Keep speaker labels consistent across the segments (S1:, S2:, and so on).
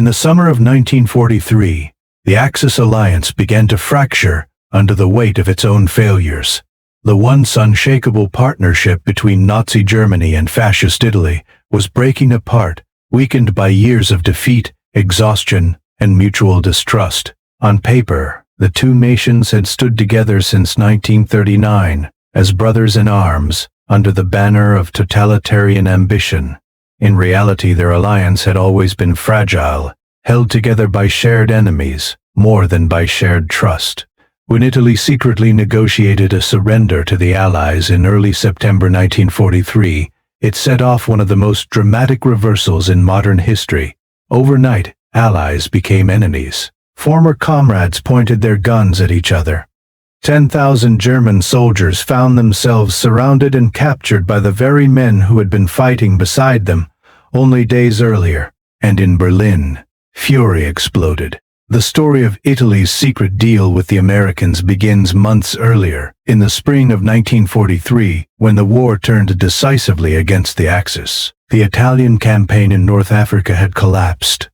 S1: In the summer of 1943, the Axis alliance began to fracture under the weight of its own failures. The once unshakable partnership between Nazi Germany and Fascist Italy was breaking apart, weakened by years of defeat, exhaustion, and mutual distrust. On paper, the two nations had stood together since 1939 as brothers in arms under the banner of totalitarian ambition. In reality, their alliance had always been fragile, held together by shared enemies more than by shared trust. When Italy secretly negotiated a surrender to the Allies in early September 1943, it set off one of the most dramatic reversals in modern history. Overnight, Allies became enemies. Former comrades pointed their guns at each other. 10,000 German soldiers found themselves surrounded and captured by the very men who had been fighting beside them only days earlier. And in Berlin, fury exploded. The story of Italy's secret deal with the Americans begins months earlier, in the spring of 1943, when the war turned decisively against the Axis. The Italian campaign in North Africa had collapsed.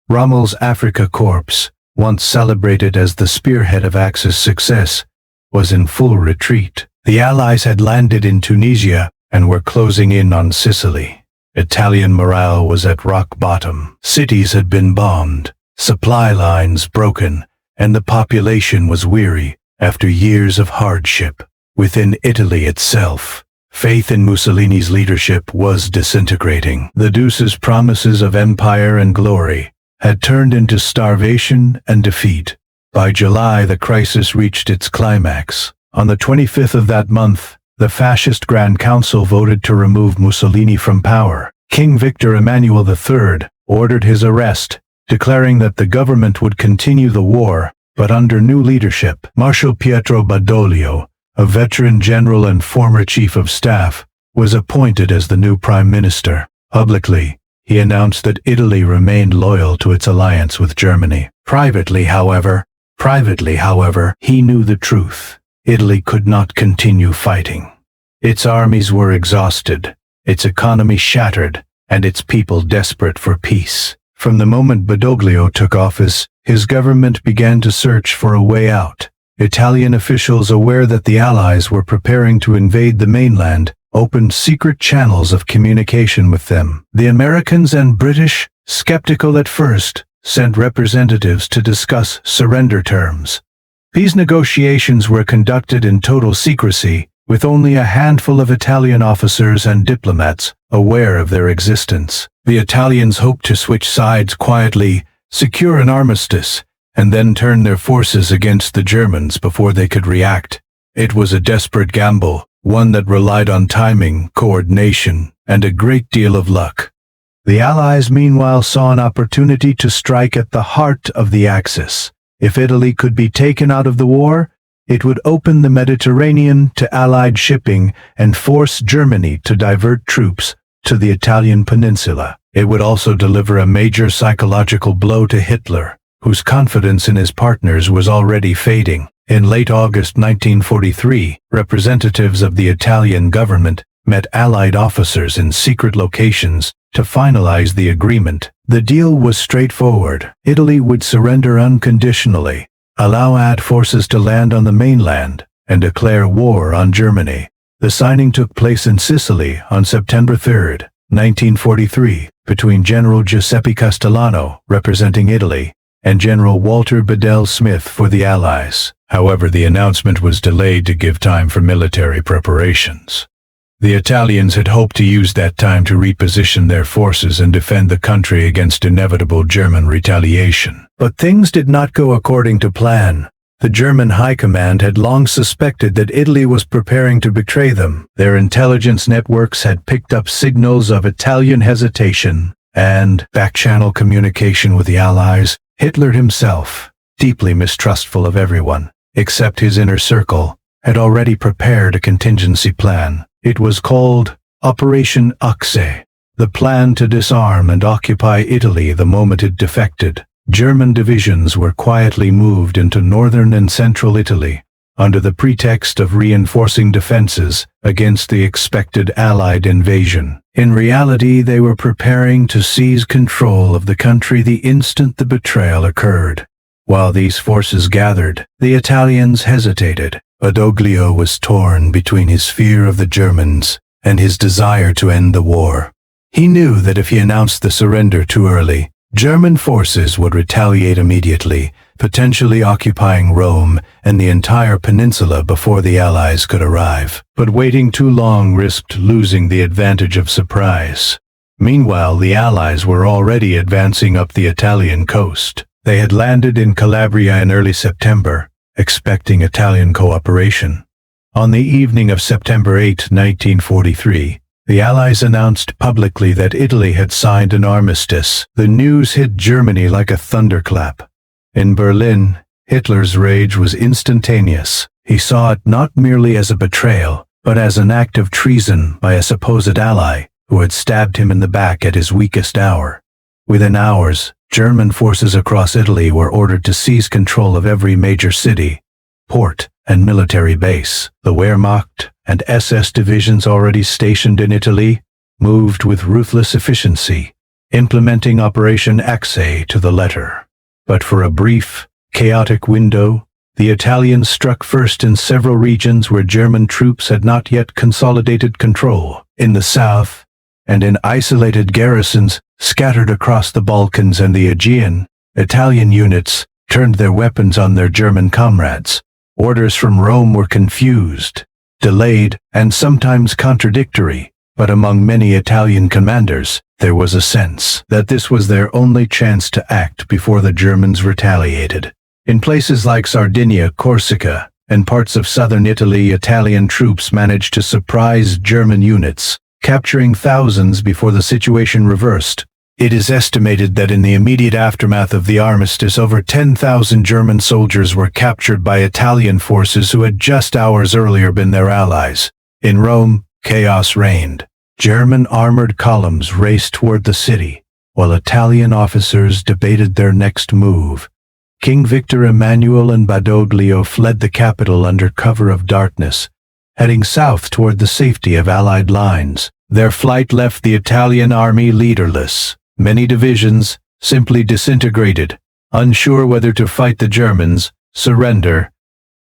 S1: Rommel's Afrika Corps, once celebrated as the spearhead of Axis success, was in full retreat. The Allies had landed in Tunisia and were closing in on Sicily. Italian morale was at rock bottom. Cities had been bombed, supply lines broken, and the population was weary after years of hardship. Within Italy itself, faith in Mussolini's leadership was disintegrating. The Duce's promises of empire and glory had turned into starvation and defeat. By July, the crisis reached its climax. On the 25th of that month, the Fascist Grand Council voted to remove Mussolini from power. King Victor Emmanuel III ordered his arrest, declaring that the government would continue the war, but under new leadership. Marshal Pietro Badoglio, a veteran general and former chief of staff, was appointed as the new prime minister. Publicly, he announced that Italy remained loyal to its alliance with Germany. Privately, however, he knew the truth. Italy could not continue fighting. Its armies were exhausted, its economy shattered, and its people desperate for peace. From the moment Badoglio took office, his government began to search for a way out. Italian officials, aware that the Allies were preparing to invade the mainland, opened secret channels of communication with them. The Americans and British, skeptical at first, sent representatives to discuss surrender terms. These negotiations were conducted in total secrecy, with only a handful of Italian officers and diplomats aware of their existence. The Italians hoped to switch sides quietly, secure an armistice, and then turn their forces against the Germans before they could react. It was a desperate gamble, one that relied on timing, coordination, and a great deal of luck. The Allies meanwhile saw an opportunity to strike at the heart of the Axis. If Italy could be taken out of the war, it would open the Mediterranean to Allied shipping and force Germany to divert troops to the Italian peninsula. It would also deliver a major psychological blow to Hitler, whose confidence in his partners was already fading. In late August 1943, representatives of the Italian government met Allied officers in secret locations to finalize the agreement. The deal was straightforward. Italy would surrender unconditionally, allow Allied forces to land on the mainland, and declare war on Germany. The signing took place in Sicily on September 3, 1943, between General Giuseppe Castellano, representing Italy, and General Walter Bedell Smith for the Allies. However, the announcement was delayed to give time for military preparations. The Italians had hoped to use that time to reposition their forces and defend the country against inevitable German retaliation. But things did not go according to plan. The German High Command had long suspected that Italy was preparing to betray them. Their intelligence networks had picked up signals of Italian hesitation and back-channel communication with the Allies. Hitler himself, deeply mistrustful of everyone, except his inner circle, had already prepared a contingency plan. It was called Operation Achse, the plan to disarm and occupy Italy the moment it defected. German divisions were quietly moved into northern and central Italy, under the pretext of reinforcing defenses against the expected Allied invasion. In reality, they were preparing to seize control of the country the instant the betrayal occurred. While these forces gathered, the Italians hesitated. Badoglio was torn between his fear of the Germans and his desire to end the war. He knew that if he announced the surrender too early, German forces would retaliate immediately, potentially occupying Rome and the entire peninsula before the Allies could arrive. But waiting too long risked losing the advantage of surprise. Meanwhile, the Allies were already advancing up the Italian coast. They had landed in Calabria in early September, expecting Italian cooperation. On the evening of September 8, 1943, the Allies announced publicly that Italy had signed an armistice. The news hit Germany like a thunderclap. In Berlin, Hitler's rage was instantaneous. He saw it not merely as a betrayal, but as an act of treason by a supposed ally who had stabbed him in the back at his weakest hour. Within hours, German forces across Italy were ordered to seize control of every major city, port, and military base. The Wehrmacht and SS divisions already stationed in Italy moved with ruthless efficiency, implementing Operation Achse to the letter. But for a brief, chaotic window, the Italians struck first in several regions where German troops had not yet consolidated control. In the south, and in isolated garrisons scattered across the Balkans and the Aegean, Italian units turned their weapons on their German comrades. Orders from Rome were confused, delayed, and sometimes contradictory, but among many Italian commanders, there was a sense that this was their only chance to act before the Germans retaliated. In places like Sardinia, Corsica, and parts of southern Italy, Italian troops managed to surprise German units, capturing thousands before the situation reversed. It is estimated that in the immediate aftermath of the armistice, over 10,000 German soldiers were captured by Italian forces who had just hours earlier been their allies. In Rome, chaos reigned. German armored columns raced toward the city, while Italian officers debated their next move. King Victor Emmanuel and Badoglio fled the capital under cover of darkness, heading south toward the safety of Allied lines. Their flight left the Italian army leaderless. Many divisions simply disintegrated, unsure whether to fight the Germans, surrender,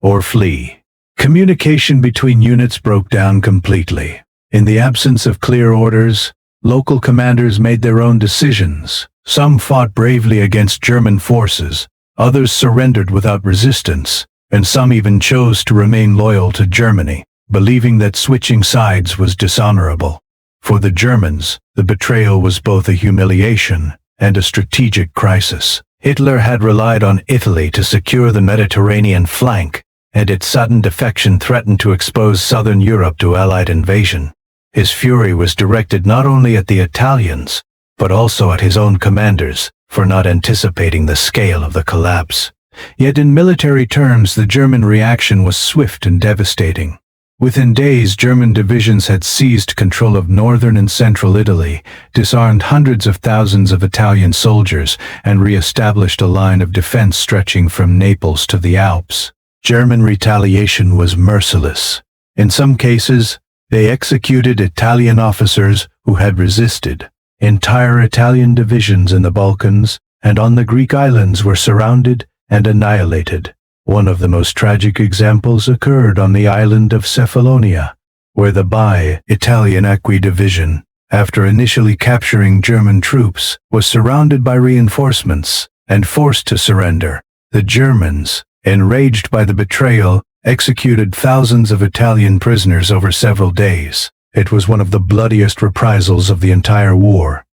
S1: or flee. Communication between units broke down completely. In the absence of clear orders, local commanders made their own decisions. Some fought bravely against German forces, others surrendered without resistance, and some even chose to remain loyal to Germany, believing that switching sides was dishonorable. For the Germans, the betrayal was both a humiliation and a strategic crisis. Hitler had relied on Italy to secure the Mediterranean flank, and its sudden defection threatened to expose southern Europe to Allied invasion. His fury was directed not only at the Italians, but also at his own commanders, for not anticipating the scale of the collapse. Yet in military terms, the German reaction was swift and devastating. Within days, German divisions had seized control of northern and central Italy, disarmed hundreds of thousands of Italian soldiers, and re-established a line of defense stretching from Naples to the Alps. German retaliation was merciless. In some cases, they executed Italian officers who had resisted. Entire Italian divisions in the Balkans and on the Greek islands were surrounded and annihilated. One of the most tragic examples occurred on the island of Cephalonia, where the Italian Acqui division, after initially capturing German troops, was surrounded by reinforcements and forced to surrender. The Germans, enraged by the betrayal, executed thousands of Italian prisoners over several days. It was one of the bloodiest reprisals of the entire war.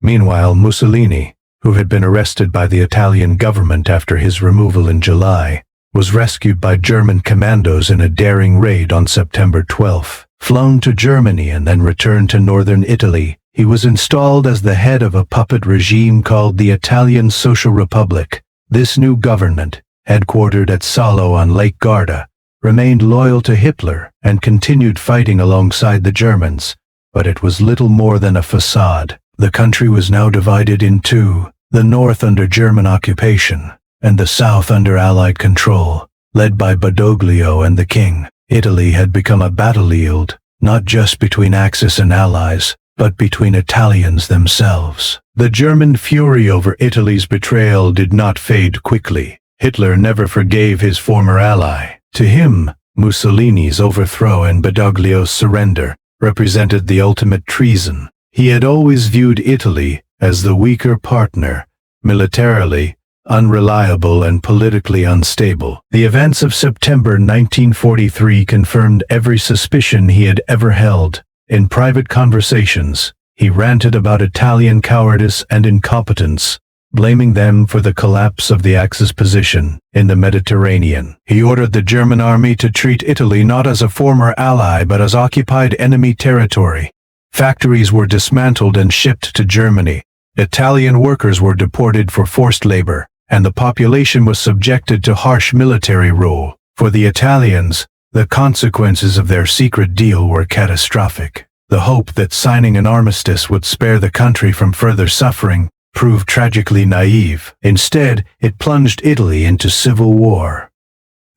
S1: Meanwhile, Mussolini, who had been arrested by the Italian government after his removal in July, was rescued by German commandos in a daring raid on September 12. Flown to Germany and then returned to northern Italy, he was installed as the head of a puppet regime called the Italian Social Republic. This new government, headquartered at Salo on Lake Garda, remained loyal to Hitler and continued fighting alongside the Germans, but it was little more than a facade. The country was now divided in two, the north under German occupation and the south under Allied control. led by Badoglio and the king. Italy had become a battlefield, not just between Axis and Allies, but between Italians themselves. The German fury over Italy's betrayal did not fade quickly. Hitler never forgave his former ally. To him, Mussolini's overthrow and Badoglio's surrender represented the ultimate treason. He had always viewed Italy as the weaker partner, militarily unreliable and politically unstable. The events of September 1943 confirmed every suspicion he had ever held. In private conversations, he ranted about Italian cowardice and incompetence, blaming them for the collapse of the Axis position in the Mediterranean. He ordered the German army to treat Italy not as a former ally but as occupied enemy territory. Factories were dismantled and shipped to Germany. Italian workers were deported for forced labor, and the population was subjected to harsh military rule. For the Italians, the consequences of their secret deal were catastrophic. The hope that signing an armistice would spare the country from further suffering proved tragically naive. Instead, it plunged Italy into civil war.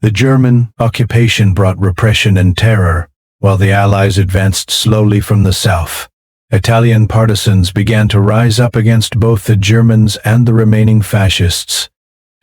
S1: The German occupation brought repression and terror, while the Allies advanced slowly from the south. Italian partisans began to rise up against both the Germans and the remaining fascists,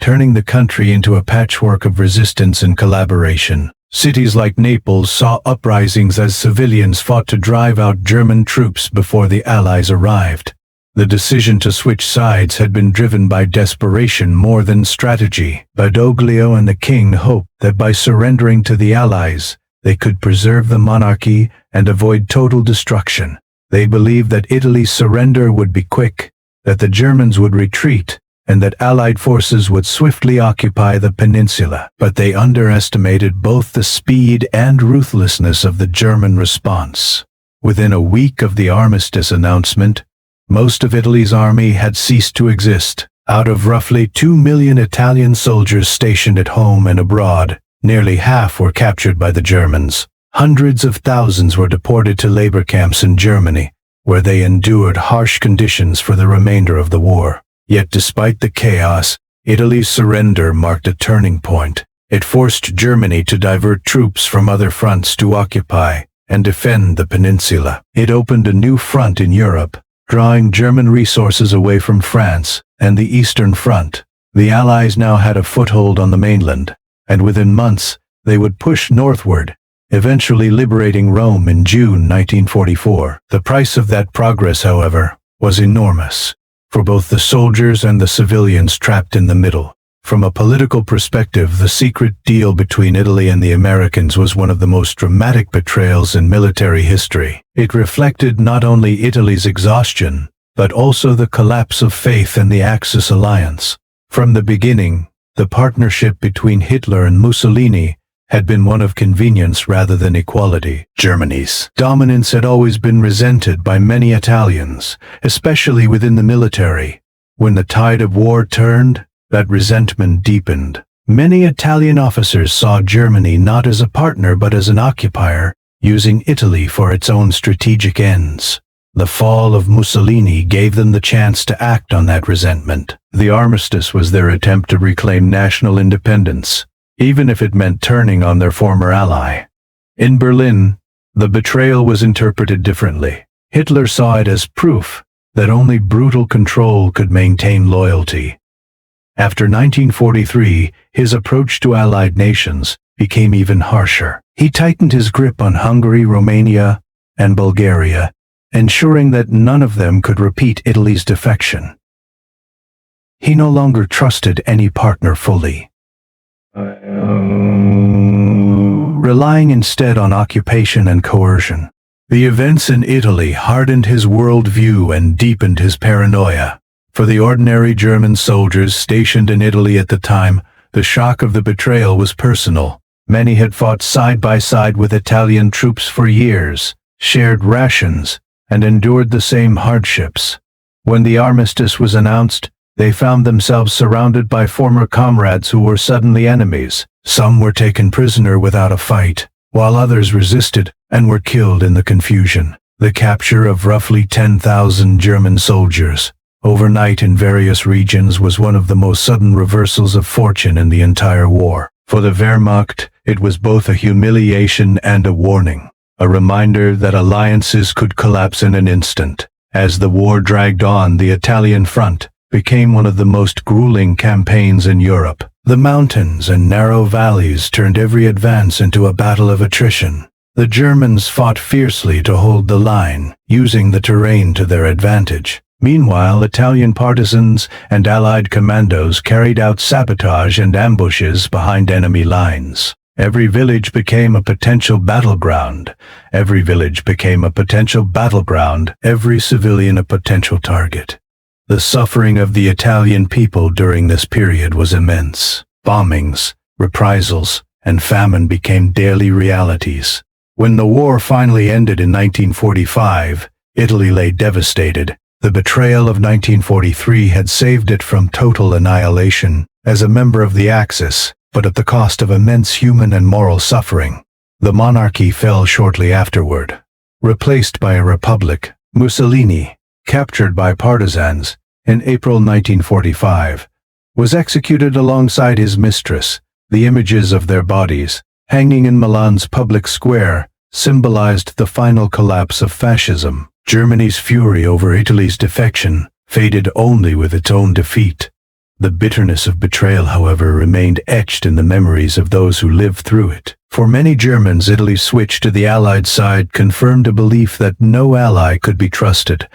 S1: turning the country into a patchwork of resistance and collaboration. Cities like Naples saw uprisings as civilians fought to drive out German troops before the Allies arrived. The decision to switch sides had been driven by desperation more than strategy. Badoglio and the king hoped that by surrendering to the Allies, they could preserve the monarchy and avoid total destruction. They believed that Italy's surrender would be quick, that the Germans would retreat, and that Allied forces would swiftly occupy the peninsula. But they underestimated both the speed and ruthlessness of the German response. Within a week of the armistice announcement, most of Italy's army had ceased to exist. Out of roughly 2 million Italian soldiers stationed at home and abroad, nearly half were captured by the Germans. Hundreds of thousands were deported to labor camps in Germany, where they endured harsh conditions for the remainder of the war. Yet despite the chaos, Italy's surrender marked a turning point. It forced Germany to divert troops from other fronts to occupy and defend the peninsula. It opened a new front in Europe, drawing German resources away from France and the Eastern Front. The Allies now had a foothold on the mainland, and within months they would push northward, eventually liberating Rome in June 1944. The price of that progress, however, was enormous, for both the soldiers and the civilians trapped in the middle. From a political perspective, the secret deal between Italy and the Americans was one of the most dramatic betrayals in military history. It reflected not only Italy's exhaustion, but also the collapse of faith in the Axis alliance. From the beginning, the partnership between Hitler and Mussolini had been one of convenience rather than equality. Germany's dominance had always been resented by many Italians, especially within the military. When the tide of war turned, that resentment deepened. Many Italian officers saw Germany not as a partner but as an occupier, using Italy for its own strategic ends. The fall of Mussolini gave them the chance to act on that resentment. The armistice was their attempt to reclaim national independence, even if it meant turning on their former ally. In Berlin, the betrayal was interpreted differently. Hitler saw it as proof that only brutal control could maintain loyalty. After 1943, his approach to Allied nations became even harsher. He tightened his grip on Hungary, Romania, and Bulgaria, ensuring that none of them could repeat Italy's defection. He no longer trusted any partner fully, relying instead on occupation and coercion. The events in Italy hardened his worldview and deepened his paranoia. For the ordinary German soldiers stationed in Italy at the time, the shock of the betrayal was personal. Many had fought side by side with Italian troops for years, shared rations, and endured the same hardships. When the armistice was announced, they found themselves surrounded by former comrades who were suddenly enemies. Some were taken prisoner without a fight, while others resisted and were killed in the confusion. The capture of roughly 10,000 German soldiers overnight in various regions was one of the most sudden reversals of fortune in the entire war. For the Wehrmacht, it was both a humiliation and a warning, a reminder that alliances could collapse in an instant. As the war dragged on, the Italian front became one of the most grueling campaigns in Europe. The mountains and narrow valleys turned every advance into a battle of attrition. The Germans fought fiercely to hold the line, using the terrain to their advantage. Meanwhile, Italian partisans and Allied commandos carried out sabotage and ambushes behind enemy lines. Every village became a potential battleground. Every village became a potential battleground, every civilian a potential target. The suffering of the Italian people during this period was immense. Bombings, reprisals, and famine became daily realities. When the war finally ended in 1945, Italy lay devastated. The betrayal of 1943 had saved it from total annihilation as a member of the Axis, but at the cost of immense human and moral suffering. The monarchy fell shortly afterward. Replaced by a republic, Mussolini, captured by partisans in April 1945, was executed alongside his mistress. The images of their bodies, hanging in Milan's public square, symbolized the final collapse of fascism. Germany's fury over Italy's defection faded only with its own defeat. The bitterness of betrayal, however, remained etched in the memories of those who lived through it. For many Germans, Italy's switch to the Allied side confirmed a belief that no ally could be trusted.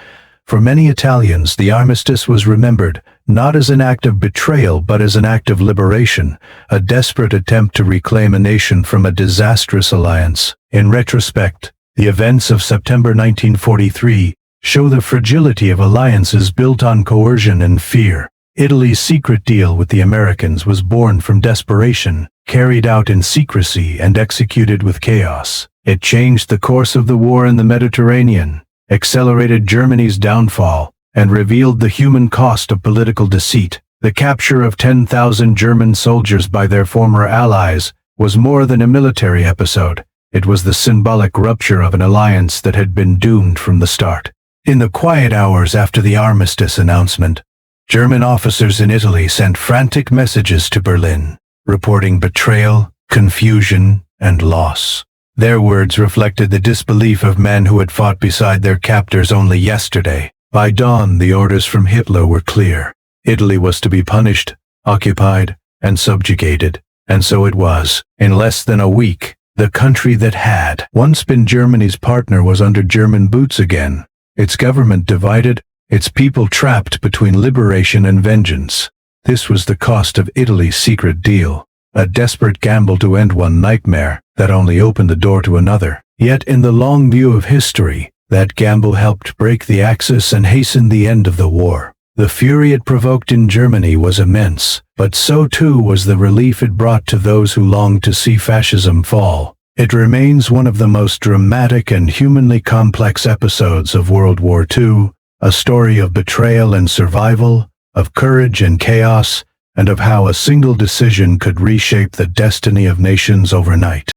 S1: For many Italians, the armistice was remembered not as an act of betrayal but as an act of liberation, a desperate attempt to reclaim a nation from a disastrous alliance. In retrospect, the events of September 1943 show the fragility of alliances built on coercion and fear. Italy's secret deal with the Americans was born from desperation, carried out in secrecy, and executed with chaos. It changed the course of the war in the Mediterranean, accelerated Germany's downfall, and revealed the human cost of political deceit. The capture of 10,000 German soldiers by their former allies was more than a military episode. It was the symbolic rupture of an alliance that had been doomed from the start. In the quiet hours after the armistice announcement, German officers in Italy sent frantic messages to Berlin, reporting betrayal, confusion, and loss. Their words reflected the disbelief of men who had fought beside their captors only yesterday. By dawn, the orders from Hitler were clear. Italy was to be punished, occupied, and subjugated. And so it was. In less than a week, the country that had once been Germany's partner was under German boots again. Its government divided, its people trapped between liberation and vengeance. This was the cost of Italy's secret deal, a desperate gamble to end one nightmare that only opened the door to another. Yet in the long view of history, that gamble helped break the Axis and hasten the end of the war. The fury it provoked in Germany was immense, but so too was the relief it brought to those who longed to see fascism fall. It remains one of the most dramatic and humanly complex episodes of World War II, a story of betrayal and survival, of courage and chaos, and of how a single decision could reshape the destiny of nations overnight.